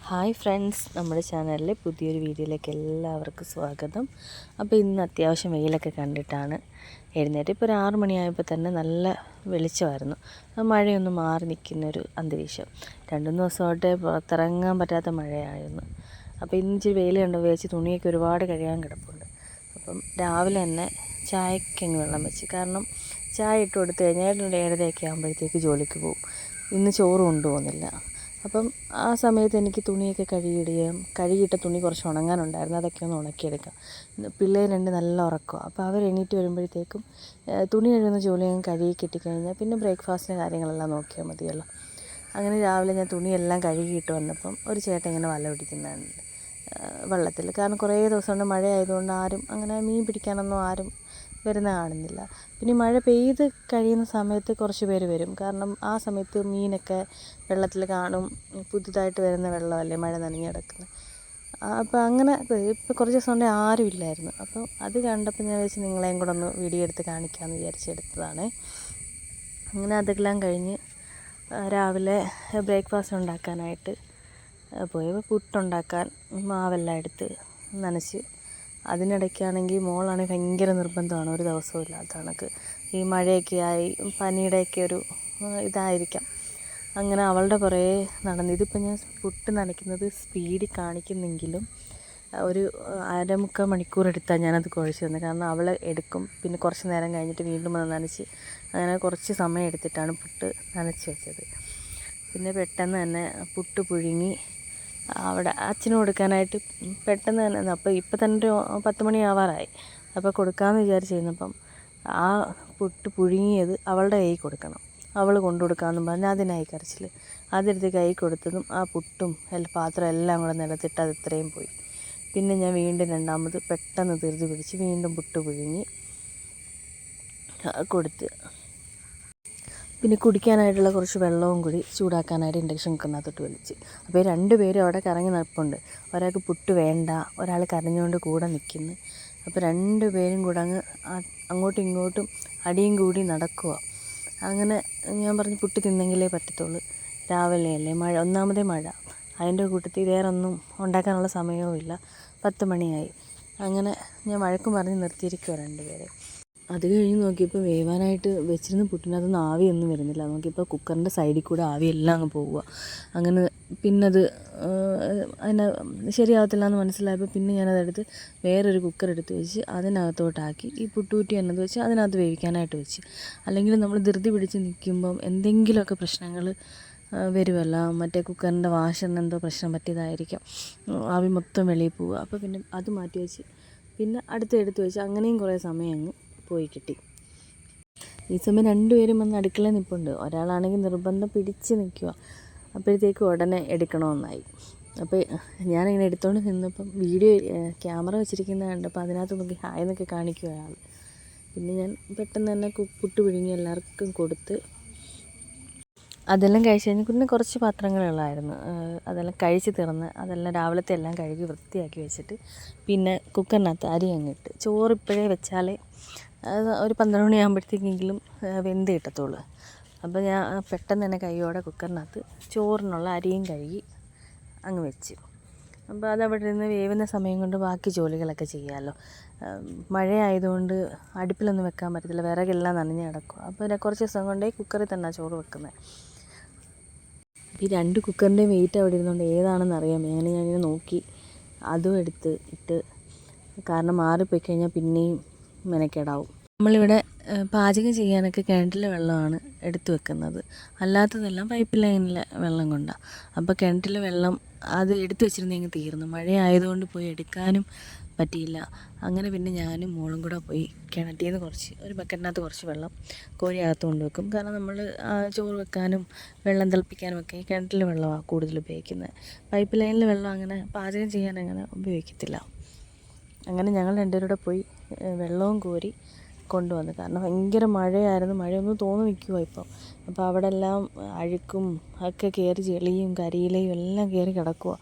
Hi friends, നമ്മുടെ ചാനലിലെ പുതിയൊരു വീഡിയോയിലേക്ക് എല്ലാവർക്കും സ്വാഗതം. അപ്പോൾ ഇന്ന് അത്യാവശ്യം വെയിലൊക്കെ കണ്ടിട്ടാണ് എഴുന്നേറ്റ്. ഇപ്പോൾ ഒരു 6 മണിയായപ്പോൾ തന്നെ നല്ല വെളിച്ചമായിരുന്നു. മഴയൊന്നും മാറി നിൽക്കുന്നൊരു അന്തരീക്ഷം. 2-3 ദിവസമായിട്ട് പുറത്തിറങ്ങാൻ പറ്റാത്ത മഴയായിരുന്നു. അപ്പോൾ ഇന്ന് ഇച്ചിരി വെയിൽ കണ്ടു വിചാരിച്ച് തുണിയൊക്കെ ഒരുപാട് കഴുകാൻ കിടപ്പുണ്ട്. അപ്പം രാവിലെ തന്നെ ചായക്കങ്ങ് വെള്ളം വെച്ച്, കാരണം ചായ ഇട്ട് കൊടുത്തു കഴിഞ്ഞാൽ 7:30 ആകുമ്പോഴത്തേക്ക് ജോലിക്ക് പോകും. ഇന്ന് ചോറ് കൊണ്ടുപോകുന്നില്ല. അപ്പം ആ സമയത്ത് എനിക്ക് തുണിയൊക്കെ കഴുകിയിട്ട തുണി കുറച്ച് ഉണങ്ങാനുണ്ടായിരുന്നു. അതൊക്കെ ഒന്ന് ഉണക്കിയെടുക്കാം. പിള്ളേർ 2 നല്ല ഉറക്കമാണ്. അപ്പോൾ അവർ എണീറ്റ് വരുമ്പോഴത്തേക്കും തുണി കഴുകുന്ന ജോലി ഞാൻ കഴുകി കിട്ടിക്കഴിഞ്ഞാൽ പിന്നെ ബ്രേക്ക്ഫാസ്റ്റിൻ്റെ കാര്യങ്ങളെല്ലാം നോക്കിയാൽ മതിയല്ലോ. അങ്ങനെ രാവിലെ ഞാൻ തുണിയെല്ലാം കഴുകിയിട്ട് വന്നപ്പം ഒരു ചേട്ടൻ ഇങ്ങനെ വല പിടിക്കുന്നുണ്ട് വെള്ളത്തിൽ. കാരണം കുറേ ദിവസം കൊണ്ട് മഴ ആയതുകൊണ്ട് ആരും അങ്ങനെ മീൻ പിടിക്കാനൊന്നും ആരും വരുന്ന കാണുന്നില്ല. പിന്നെ മഴ പെയ്ത് കഴിയുന്ന സമയത്ത് കുറച്ച് പേര് വരും, കാരണം ആ സമയത്ത് മീനൊക്കെ വെള്ളത്തിൽ കാണും. പുതുതായിട്ട് വരുന്ന വെള്ളമല്ലേ, മഴ നനഞ്ഞ് കിടക്കുന്നത്. അപ്പോൾ അങ്ങനെ ഇപ്പോൾ കുറച്ച് ദിവസം കൊണ്ട് ആരും ഇല്ലായിരുന്നു. അപ്പോൾ അത് കണ്ടപ്പോൾ ഞാൻ വെച്ച് നിങ്ങളെയും കൂടെ ഒന്ന് വീഡിയോ എടുത്ത് കാണിക്കാമെന്ന് വിചാരിച്ചെടുത്തതാണ്. അങ്ങനെ അതെല്ലാം കഴിഞ്ഞ് രാവിലെ ബ്രേക്ക്ഫാസ്റ്റ് ഉണ്ടാക്കാനായിട്ട് പോയപ്പോൾ പുട്ടുണ്ടാക്കാൻ മാവെല്ലാം എടുത്ത് നനച്ച്, അതിനിടയ്ക്കാണെങ്കിൽ മോളാണെങ്കിൽ ഭയങ്കര നിർബന്ധമാണ്, ഒരു ദിവസവും ഇല്ലാത്ത കണക്ക്. ഈ മഴയൊക്കെ ആയി പനിയുടെയൊക്കെ ഒരു ഇതായിരിക്കാം. അങ്ങനെ അവളുടെ പുറകെ നടന്ന് ഇതിപ്പോൾ ഞാൻ പുട്ട് നനയ്ക്കുന്നത് സ്പീഡിൽ കാണിക്കുന്നെങ്കിലും ഒരു 1/4 മണിക്കൂർ എടുത്താണ് ഞാനത് കുഴച്ച് തന്നത്. കാരണം അവൾ എടുക്കും, പിന്നെ കുറച്ച് നേരം കഴിഞ്ഞിട്ട് വീണ്ടും അത് നനച്ച്, അങ്ങനെ കുറച്ച് സമയം എടുത്തിട്ടാണ് പുട്ട് നനച്ച് വെച്ചത്. പിന്നെ പെട്ടെന്ന് തന്നെ പുട്ട് പുഴുങ്ങി അവിടെ അച്ഛന് കൊടുക്കാനായിട്ട് പെട്ടെന്ന് തന്നെ, അപ്പോൾ ഇപ്പം തന്നെ ഒരു 10 മണി ആവാറായി. അപ്പോൾ കൊടുക്കാമെന്ന് വിചാരിച്ചിരുന്നപ്പം ആ പുട്ട് പുഴുങ്ങിയത് അവളുടെ കൈ കൊടുക്കണം, അവൾ കൊണ്ടു കൊടുക്കാമെന്നും പറഞ്ഞ് അതിനായി കരച്ചിൽ. അതെടുത്ത് കൈ കൊടുത്തതും ആ പുട്ടും പാത്രം എല്ലാം കൂടെ നിലത്തിട്ട് അത് ഇത്രയും പോയി. പിന്നെ ഞാൻ വീണ്ടും രണ്ടാമത് പെട്ടെന്ന് ധൃതി പിടിച്ച് വീണ്ടും പുട്ട് പുഴുങ്ങി കൊടുത്ത്, പിന്നെ കുടിക്കാനായിട്ടുള്ള കുറച്ച് വെള്ളവും കൂടി ചൂടാക്കാനായിട്ട് ഇൻഡക്ഷൻ കുക്കറിനകത്തോട്ട് വലിച്ച്. അപ്പോൾ 2 പേരും അവിടെ കറങ്ങി നിൽപ്പുണ്ട്. ഒരാൾക്ക് പുട്ട് വേണ്ട, ഒരാൾ കരഞ്ഞുകൊണ്ട് കൂടെ നിൽക്കുന്നു. അപ്പോൾ 2 പേരും കൂടെ അങ്ങോട്ടും ഇങ്ങോട്ടും അടിയും കൂടി നടക്കുക. അങ്ങനെ ഞാൻ പറഞ്ഞു പുട്ട് തിന്നെങ്കിലേ പറ്റത്തുള്ളൂ, രാവിലെയല്ലേ മഴ, ഒന്നാമതേ മഴ, അതിൻ്റെ കൂട്ടത്തിൽ വേറെ ഒന്നും ഉണ്ടാക്കാനുള്ള സമയവും ഇല്ല. 10 മണിയായി. അങ്ങനെ ഞാൻ വഴക്കും പറഞ്ഞ് നിർത്തിയിരിക്കുക 2 പേരെ. അത് കഴിഞ്ഞ് നോക്കിയപ്പോൾ വേവാനായിട്ട് വെച്ചിരുന്ന പുട്ടിനകത്തൊന്നും ആവിയൊന്നും വരുന്നില്ല. നോക്കിയപ്പോൾ കുക്കറിൻ്റെ സൈഡിൽ കൂടെ ആവിയെല്ലാം അങ്ങ് പോവുക. അങ്ങനെ പിന്നെ അത് അതിന് ശരിയാവത്തില്ല എന്ന് മനസ്സിലായപ്പോൾ പിന്നെ ഞാനതെടുത്ത് വേറൊരു കുക്കർ എടുത്ത് വെച്ച് അതിനകത്തോട്ടാക്കി ഈ പുട്ടുകുറ്റി എന്നത് വെച്ച് അതിനകത്ത് വേവിക്കാനായിട്ട് വെച്ച്. അല്ലെങ്കിൽ നമ്മൾ ധൃതി പിടിച്ച് നിൽക്കുമ്പം എന്തെങ്കിലുമൊക്കെ പ്രശ്നങ്ങൾ വരുമല്ലോ. മറ്റേ കുക്കറിൻ്റെ വാഷറിന് എന്തോ പ്രശ്നം പറ്റിയതായിരിക്കാം, ആവി മൊത്തം വെളിയിൽ പോവുക. അപ്പോൾ പിന്നെ അത് മാറ്റി വെച്ച് പിന്നെ എടുത്ത് വെച്ച് അങ്ങനെയും കുറേ സമയം അങ്ങ് പോയി കിട്ടി. ഈ സമയം 2 പേരും വന്ന് അടുക്കളയിൽ നിൽപ്പുണ്ട്. ഒരാളാണെങ്കിൽ നിർബന്ധം പിടിച്ച് നിൽക്കുക. അപ്പോഴത്തേക്ക് ഉടനെ എടുക്കണമെന്നായി. അപ്പോൾ ഞാനിങ്ങനെ എടുത്തുകൊണ്ട് നിന്നപ്പം വീഡിയോ ക്യാമറ വെച്ചിരിക്കുന്നത് കണ്ടപ്പോൾ അതിനകത്ത് നോക്കി ഹായ് എന്നൊക്കെ കാണിക്കുക അയാൾ. പിന്നെ ഞാൻ പെട്ടെന്ന് തന്നെ പുട്ട് പിഴുങ്ങി എല്ലാവർക്കും കൊടുത്ത് അതെല്ലാം കഴിച്ച് കഴിഞ്ഞ് പിന്നെ കുറച്ച് പാത്രങ്ങളുള്ളായിരുന്നു, അതെല്ലാം കഴിച്ച് തീർന്ന് അതെല്ലാം രാവിലത്തെ എല്ലാം കഴുകി വൃത്തിയാക്കി വെച്ചിട്ട് പിന്നെ കുക്കറിനകത്ത് അരി അങ്ങിട്ട്. ചോറ് ഇപ്പോഴേ വെച്ചാലേ ഒരു 12 മണിയാകുമ്പോഴത്തേക്കെങ്കിലും വെന്ത് കിട്ടത്തുള്ളൂ. അപ്പോൾ ഞാൻ പെട്ടെന്ന് തന്നെ കൈയോടെ കുക്കറിനകത്ത് ചോറിനുള്ള അരിയും കഴുകി അങ്ങ് വെച്ച്. അപ്പോൾ അതവിടെ നിന്ന് വേവുന്ന സമയം കൊണ്ട് ബാക്കി ജോലികളൊക്കെ ചെയ്യാമല്ലോ. മഴയായതുകൊണ്ട് അടുപ്പിലൊന്നും വെക്കാൻ പറ്റത്തില്ല, വിറകെല്ലാം നനഞ്ഞ് കിടക്കും. അപ്പോൾ കുറച്ച് ദിവസം കൊണ്ടേ കുക്കറിൽ തന്നെ ചോറ് വെക്കുന്നത്. ഈ 2 കുക്കറിൻ്റെയും വെയിറ്റ് അവിടെ ഇരുന്നുകൊണ്ട് ഏതാണെന്ന് അറിയാൻ അങ്ങനെ ഞാനിങ്ങനെ നോക്കി അതും എടുത്ത് ഇട്ട്, കാരണം മാറിപ്പോയി കഴിഞ്ഞാൽ പിന്നെയും മെനക്കേടാവും. നമ്മളിവിടെ പാചകം ചെയ്യാനൊക്കെ കിണറ്റിലെ വെള്ളമാണ് എടുത്തു വെക്കുന്നത്, അല്ലാത്തതെല്ലാം പൈപ്പ് ലൈനിലെ വെള്ളം കൊണ്ടാണ്. അപ്പോൾ കിണറ്റിലെ വെള്ളം അത് എടുത്തു വെച്ചിരുന്നെങ്കിൽ തീർന്നു. മഴയായതുകൊണ്ട് പോയി എടുക്കാനും പറ്റിയില്ല. അങ്ങനെ പിന്നെ ഞാനും മോളും കൂടെ പോയി കിണറ്റിൽ നിന്ന് ഒരു ബക്കറ്റിനകത്ത് കുറച്ച് വെള്ളം കോരിയകത്ത് കൊണ്ടുവെക്കും. കാരണം നമ്മൾ ചോറ് വെക്കാനും വെള്ളം തിളപ്പിക്കാനും ഒക്കെ കിണറ്റിലെ വെള്ളമാണ് കൂടുതൽ ഉപയോഗിക്കുന്നത്. പൈപ്പ് ലൈനിലെ വെള്ളം അങ്ങനെ പാചകം ചെയ്യാൻ അങ്ങനെ ഉപയോഗിക്കത്തില്ല. അങ്ങനെ ഞങ്ങൾ 2 പേരും കൂടെ പോയി വെള്ളവും കോരി കൊണ്ടുവന്നു. കാരണം ഭയങ്കര മഴയായിരുന്നു, മഴയൊന്നും തോന്നി നിൽക്കുക ഇപ്പം. അപ്പോൾ അവിടെ എല്ലാം അഴുക്കും ഒക്കെ കയറി, ചെളിയും കരിയിലയും എല്ലാം കയറി കിടക്കുക.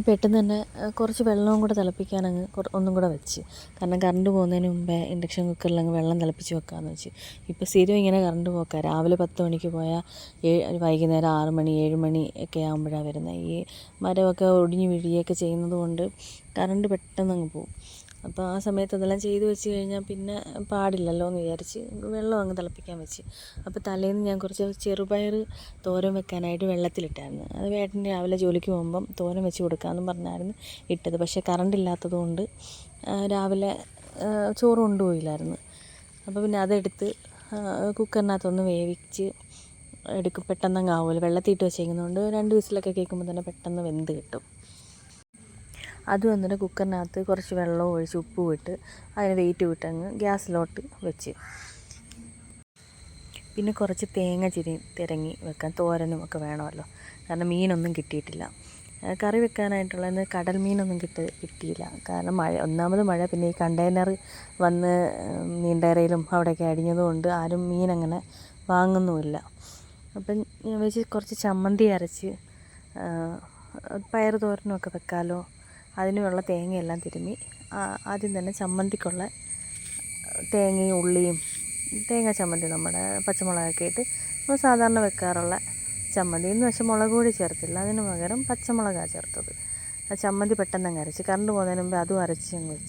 പെട്ടെന്ന് തന്നെ കുറച്ച് വെള്ളവും കൂടെ തിളപ്പിക്കാൻ ഒന്നും കൂടെ വെച്ച്. കാരണം കറണ്ട് പോകുന്നതിന് മുമ്പേ ഇൻഡക്ഷൻ കുക്കറിൽ വെള്ളം തിളപ്പിച്ച് വെക്കാമെന്ന് വെച്ച്. ഇപ്പോൾ സ്ഥിരം ഇങ്ങനെ കറണ്ട് പോക്കാം. രാവിലെ 10 മണിക്ക് പോയാൽ വൈകുന്നേരം 6 മണി 7 മണി ഒക്കെ ആകുമ്പോഴാണ് വരുന്നത്. ഈ മരമൊക്കെ ഒടിഞ്ഞ് വീഴുകയൊക്കെ ചെയ്യുന്നത് കൊണ്ട് കറണ്ട് പെട്ടെന്ന് അങ്ങ് പോകും. അപ്പോൾ ആ സമയത്ത് അതെല്ലാം ചെയ്ത് വെച്ച് കഴിഞ്ഞാൽ പിന്നെ പാടില്ലല്ലോ എന്ന് വിചാരിച്ച് വെള്ളം അങ്ങ് തിളപ്പിക്കാൻ വെച്ച്. അപ്പോൾ തലേന്ന് ഞാൻ കുറച്ച് ചെറുപയർ തോരൻ വെക്കാനായിട്ട് വെള്ളത്തിലിട്ടായിരുന്നു. അത് വേട്ടൻ രാവിലെ ജോലിക്ക് പോകുമ്പം തോരൻ വെച്ച് കൊടുക്കാമെന്ന് പറഞ്ഞായിരുന്നു ഇട്ടത്. പക്ഷേ കറണ്ട് ഇല്ലാത്തത് കൊണ്ട് രാവിലെ ചോറ് കൊണ്ടുപോയില്ലായിരുന്നു. അപ്പോൾ പിന്നെ അതെടുത്ത് കുക്കറിനകത്തൊന്ന് വേവിച്ച് എടുക്കും. പെട്ടെന്നങ്ങ് ആവുമല്ലോ, വെള്ളത്തിയിട്ട് വെച്ചേക്കുന്നതുകൊണ്ട് 2 വിസിലൊക്കെ കേൾക്കുമ്പോൾ തന്നെ പെട്ടെന്ന് വെന്ത് കിട്ടും. അത് വന്നിട്ട് കുക്കറിനകത്ത് കുറച്ച് വെള്ളവും ഒഴിച്ച് ഉപ്പും ഇട്ട് അതിന് വെയിറ്റ് വിട്ടങ്ങ് ഗ്യാസിലോട്ട് വെച്ച്. പിന്നെ കുറച്ച് തേങ്ങ തിരങ്ങി വെക്കാൻ, തോരനും ഒക്കെ വേണമല്ലോ. കാരണം മീനൊന്നും കിട്ടിയിട്ടില്ല. കറി വെക്കാനായിട്ടുള്ള കടൽ മീനൊന്നും കിട്ടിയില്ല. കാരണം ഒന്നാമത് മഴ, പിന്നെ ഈ കണ്ടെയ്നർ വന്ന് നീണ്ടേറയിലും അവിടെയൊക്കെ അടിഞ്ഞതുകൊണ്ട് ആരും മീനങ്ങനെ വാങ്ങുന്നുമില്ല. അപ്പം ഞാൻ വെച്ച് കുറച്ച് ചമ്മന്തി അരച്ച് പയർ തോരനൊക്കെ വെക്കാമല്ലോ. അതിനുള്ള തേങ്ങയെല്ലാം തിരുമ്മി ആദ്യം തന്നെ ചമ്മന്തിക്കുള്ള തേങ്ങയും ഉള്ളിയും, തേങ്ങ ചമ്മന്തി നമ്മുടെ പച്ചമുളകൊക്കെ ഇട്ട് നമ്മൾ സാധാരണ വെക്കാറുള്ള ചമ്മന്തി. ഇന്ന് പക്ഷേ മുളക് പൊടി ചേർത്തില്ല, അതിന് പകരം പച്ചമുളകാണ് ചേർത്തത്. ആ ചമ്മന്തി പെട്ടെന്ന് അരച്ച് കറണ്ട് പോകുന്നതിന് മുമ്പ് അതും അരച്ച് അങ്ങ് വെച്ച്.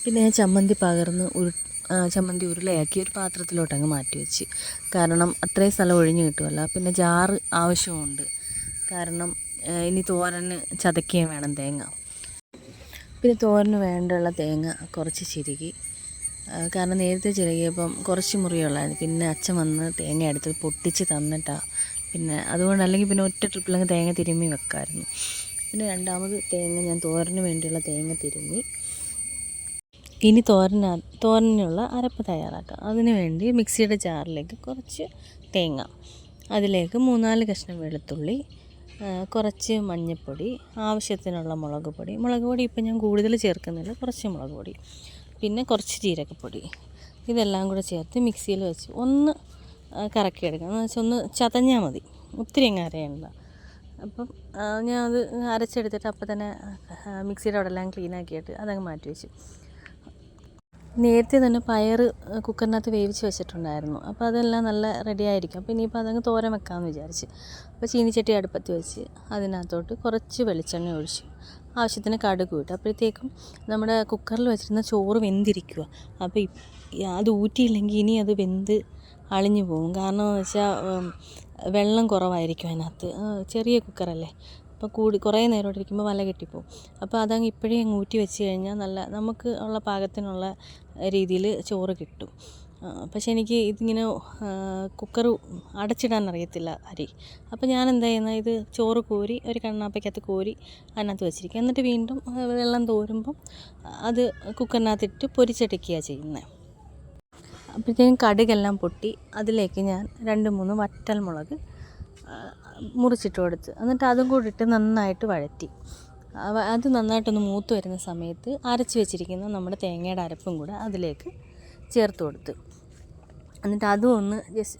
പിന്നെ ഞാൻ ചമ്മന്തി പകർന്ന് ചമ്മന്തി ഉരുളയാക്കി ഒരു പാത്രത്തിലോട്ട് അങ്ങ് മാറ്റി വെച്ച്. കാരണം അത്രയും സ്ഥലം ഒഴിഞ്ഞ് കിട്ടുമല്ലോ. പിന്നെ ജാറ് ആവശ്യമുണ്ട്, കാരണം ഇനി തോരന് ചതയ്ക്കുകയും വേണം തേങ്ങ. പിന്നെ തോരന് വേണ്ടുള്ള തേങ്ങ കുറച്ച് ചിരുകി, കാരണം നേരത്തെ ചിരകിയപ്പം കുറച്ച് മുറിയുള്ളായിരുന്നു. പിന്നെ അച്ഛൻ വന്ന് തേങ്ങ എടുത്ത് പൊട്ടിച്ച് തന്നിട്ടാണ് പിന്നെ അതുകൊണ്ട്, അല്ലെങ്കിൽ പിന്നെ ഒറ്റ ട്രിപ്പിലങ്ങ് തേങ്ങ തിരുമ്മി വെക്കാമായിരുന്നു. പിന്നെ രണ്ടാമത് തേങ്ങ ഞാൻ തോരന് വേണ്ടിയുള്ള തേങ്ങ തിരുമ്മി. ഇനി തോരനുള്ള അരപ്പ് തയ്യാറാക്കാം. അതിന് വേണ്ടി മിക്സിയുടെ ജാറിലേക്ക് കുറച്ച് തേങ്ങ, അതിലേക്ക് 3-4 കഷ്ണം വെളുത്തുള്ളി, കുറച്ച് മഞ്ഞൾപ്പൊടി, ആവശ്യത്തിനുള്ള മുളക് പൊടി ഇപ്പം ഞാൻ കൂടുതൽ ചേർക്കുന്നില്ല, കുറച്ച് മുളക് പൊടി, പിന്നെ കുറച്ച് ജീരകപ്പൊടി, ഇതെല്ലാം കൂടെ ചേർത്ത് മിക്സിയിൽ വെച്ച് ഒന്ന് കറക്കിയെടുക്കാം. എന്ന് വെച്ചാൽ ഒന്ന് ചതഞ്ഞാൽ മതി, ഒത്തിരി അങ്ങ് അരയണ്ട. അപ്പം ഞാൻ അത് അരച്ചെടുത്തിട്ട് അപ്പം തന്നെ മിക്സിയുടെ അവിടെ എല്ലാം ക്ലീനാക്കിയിട്ട് അതങ്ങ് മാറ്റി വെച്ചു. നേരത്തെ തന്നെ പയർ കുക്കറിനകത്ത് വേവിച്ച് വെച്ചിട്ടുണ്ടായിരുന്നു. അപ്പോൾ അതെല്ലാം നല്ല റെഡി ആയിരിക്കും. അപ്പോൾ ഇനിയിപ്പോൾ അതങ്ങ് തോരൻ വെക്കാമെന്ന് വിചാരിച്ച്. അപ്പോൾ ചീനിച്ചട്ടി അടുപ്പത്ത് വെച്ച് അതിനകത്തോട്ട് കുറച്ച് വെളിച്ചെണ്ണ ഒഴിച്ച് ആവശ്യത്തിന് കടുക് ഇട്ട്. അപ്പോഴത്തേക്കും നമ്മുടെ കുക്കറിൽ വെച്ചിരുന്ന ചോറ് വെന്തിരിക്കുക. അപ്പോൾ അത് ഊറ്റിയില്ലെങ്കിൽ ഇനി അത് വെന്ത് അളിഞ്ഞു പോകും. കാരണം എന്ന് വെച്ചാൽ വെള്ളം കുറവായിരിക്കും അതിനകത്ത്, ചെറിയ കുക്കറല്ലേ. അപ്പോൾ കുറേ നേരം ഇരിക്കുമ്പോൾ വല കെട്ടിപ്പോവും. അപ്പോൾ അതങ്ങ് ഇപ്പോഴേ അങ്ങ് ഊറ്റി വെച്ച് കഴിഞ്ഞാൽ നല്ല നമുക്ക് ഉള്ള പാകത്തിനുള്ള രീതിയിൽ ചോറ് കിട്ടും. പക്ഷേ എനിക്ക് ഇതിങ്ങനെ കുക്കർ അടച്ചിടാൻ അറിയത്തില്ല അരി. അപ്പോൾ ഞാൻ എന്താ ചെയ്യുന്നത്, ഇത് ചോറ് കോരി ഒരു കണ്ണാപ്പയ്ക്കകത്ത് കോരി അതിനകത്ത് വെച്ചിരിക്കുക. എന്നിട്ട് വീണ്ടും വെള്ളം തോരുമ്പം അത് കുക്കറിനകത്തിട്ട് പൊരിച്ചെടുക്കുകയാണ് ചെയ്യുന്നത്. അപ്പോഴത്തേക്കും കടുകെല്ലാം പൊട്ടി അതിലേക്ക് ഞാൻ 2-3 വറ്റൽമുളക് മുറിച്ചിട്ട് കൊടുത്ത്, എന്നിട്ട് അതും കൂടി ഇട്ട് നന്നായിട്ട് വഴറ്റി. അത് നന്നായിട്ടൊന്ന് മൂത്ത് വരുന്ന സമയത്ത് അരച്ച് വെച്ചിരിക്കുന്ന നമ്മുടെ തേങ്ങയുടെ അരപ്പും കൂടെ അതിലേക്ക് ചേർത്ത് കൊടുത്ത്, എന്നിട്ട് അതും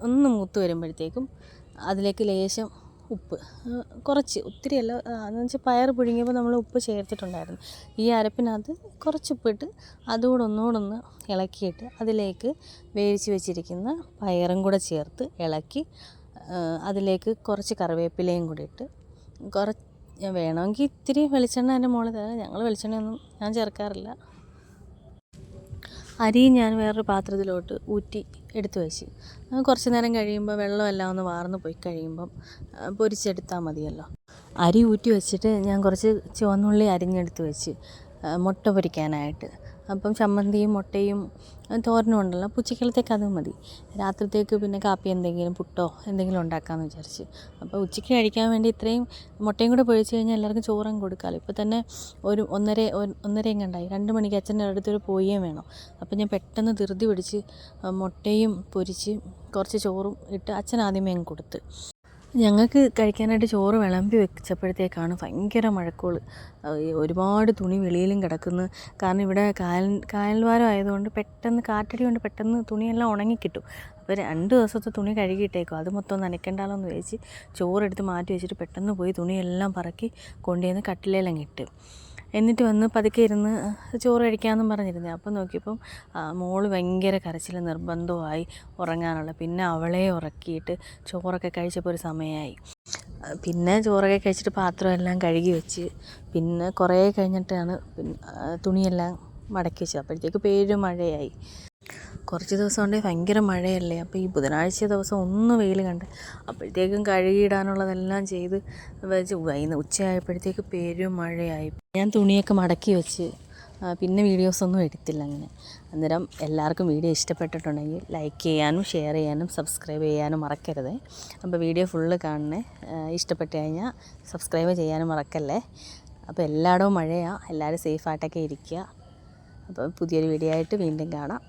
ഒന്ന് മൂത്ത് വരുമ്പോഴത്തേക്കും അതിലേക്ക് ലേശം ഉപ്പ്, കുറച്ച്, ഒത്തിരിയല്ല, എന്ന് വെച്ചാൽ പയർ പുഴുങ്ങിയപ്പോൾ നമ്മൾ ഉപ്പ് ചേർത്തിട്ടുണ്ടായിരുന്നു. ഈ അരപ്പിനകത്ത് കുറച്ച് ഉപ്പിട്ട് അതുകൂടെ ഒന്നുകൂടെ ഇളക്കിയിട്ട് അതിലേക്ക് വേവിച്ച് വെച്ചിരിക്കുന്ന പയറും കൂടെ ചേർത്ത് ഇളക്കി, അതിലേക്ക് കുറച്ച് കറിവേപ്പിലയും കൂടി ഇട്ട് വേണമെങ്കിൽ ഇത്തിരി വെളിച്ചെണ്ണ അതിൻ്റെ മുകളിൽ തരാം. ഞങ്ങൾ വെളിച്ചെണ്ണയൊന്നും ഞാൻ ചേർക്കാറില്ല. അരി ഞാൻ വേറൊരു പാത്രത്തിലോട്ട് ഊറ്റി എടുത്ത് വെച്ച് കുറച്ച് നേരം കഴിയുമ്പോൾ വെള്ളമെല്ലാം ഒന്ന് വാർന്ന് പോയി കഴിയുമ്പം പൊരിച്ചെടുത്താൽ മതിയല്ലോ. അരി ഊറ്റി വെച്ചിട്ട് ഞാൻ കുറച്ച് ചുവന്നുള്ളി അരിഞ്ഞെടുത്ത് വെച്ച് മുട്ട പൊരിക്കാനായിട്ട്. അപ്പം ചമ്മന്തിയും മുട്ടയും തോരനും ഉണ്ടല്ലോ, ഉച്ചക്കലത്തേക്ക് അത് മതി. രാത്രിത്തേക്ക് പിന്നെ കാപ്പി എന്തെങ്കിലും പുട്ടോ എന്തെങ്കിലും ഉണ്ടാക്കാമെന്ന് വിചാരിച്ച്. അപ്പോൾ ഉച്ചയ്ക്ക് കഴിക്കാൻ വേണ്ടി ഇത്രയും മുട്ടയും കൂടെ പൊരിച്ച് കഴിഞ്ഞാൽ എല്ലാവർക്കും ചോറും കൊടുക്കാമല്ലോ. ഇപ്പോൾ തന്നെ ഒരു ഒന്നരയും കണ്ടായി, 2 മണിക്ക് അച്ഛൻ്റെ അടുത്തൊരു പോവുകയും വേണം. അപ്പോൾ ഞാൻ പെട്ടെന്ന് ധൃതി പിടിച്ച് മുട്ടയും പൊരിച്ച് കുറച്ച് ചോറും ഇട്ട് അച്ഛൻ ആദ്യമേ അങ്ങ് കൊടുത്ത്. ഞങ്ങൾക്ക് കഴിക്കാനായിട്ട് ചോറ് വിളമ്പി വെച്ചപ്പോഴത്തേക്കാണ് ഭയങ്കര മഴക്കോള്. ഒരുപാട് തുണി വെളിയിലും കിടക്കുന്നു. കാരണം ഇവിടെ കായൽവാരം ആയതുകൊണ്ട് പെട്ടെന്ന് കാറ്റടി കൊണ്ട് പെട്ടെന്ന് തുണിയെല്ലാം ഉണങ്ങിക്കിട്ടും. അപ്പോൾ 2 ദിവസത്തെ തുണി കഴുകിയിട്ടേക്കും. അത് മൊത്തം നനയ്ക്കണ്ടല്ലോ എന്ന് വിചാരിച്ച് ചോറെടുത്ത് മാറ്റി വെച്ചിട്ട് പെട്ടെന്ന് പോയി തുണിയെല്ലാം പറക്കി കൊണ്ടുവന്ന് കട്ടിലേലങ്ങ് ഇട്ട്. എന്നിട്ട് വന്ന് പതുക്കെ ഇരുന്ന് ചോറ് കഴിക്കാമെന്നും പറഞ്ഞിരുന്നത്. അപ്പം നോക്കിയപ്പം മോള് ഭയങ്കര കരച്ചിൽ, നിർബന്ധമായി ഉറങ്ങാനുള്ള. പിന്നെ അവളെ ഉറക്കിയിട്ട് ചോറൊക്കെ കഴിച്ചപ്പോൾ ഒരു സമയമായി. പിന്നെ ചോറൊക്കെ കഴിച്ചിട്ട് പാത്രമെല്ലാം കഴുകി വെച്ച് പിന്നെ കുറേ കഴിഞ്ഞിട്ടാണ് തുണിയെല്ലാം മടക്കി വെച്ചത്. അപ്പോഴത്തേക്ക് പേരും മഴയായി. കുറച്ച് ദിവസം കൊണ്ട് ഭയങ്കര മഴയല്ലേ. അപ്പോൾ ഈ ബുധനാഴ്ച ദിവസം ഒന്ന് വെയിൽ കണ്ട് അപ്പോഴത്തേക്കും കഴുകിയിടാനുള്ളതെല്ലാം ചെയ്ത് വെച്ച് ഉച്ചയായപ്പോഴത്തേക്ക് പേരും മഴയായി. ഞാൻ തുണിയൊക്കെ മടക്കി വെച്ച് പിന്നെ വീഡിയോസൊന്നും എടുത്തില്ല അങ്ങനെ. അന്നേരം എല്ലാവർക്കും വീഡിയോ ഇഷ്ടപ്പെട്ടിട്ടുണ്ടെങ്കിൽ ലൈക്ക് ചെയ്യാനും ഷെയർ ചെയ്യാനും സബ്സ്ക്രൈബ് ചെയ്യാനും മറക്കരുത്. അപ്പോൾ വീഡിയോ ഫുള്ള് കാണണേ. ഇഷ്ടപ്പെട്ട് കഴിഞ്ഞാൽ സബ്സ്ക്രൈബ് ചെയ്യാനും മറക്കല്ലേ. അപ്പോൾ എല്ലായിടവും മഴയാണ്. എല്ലാവരും സേഫായിട്ടൊക്കെ ഇരിക്കുക. അപ്പോൾ പുതിയൊരു വീഡിയോ ആയിട്ട് വീണ്ടും കാണാം.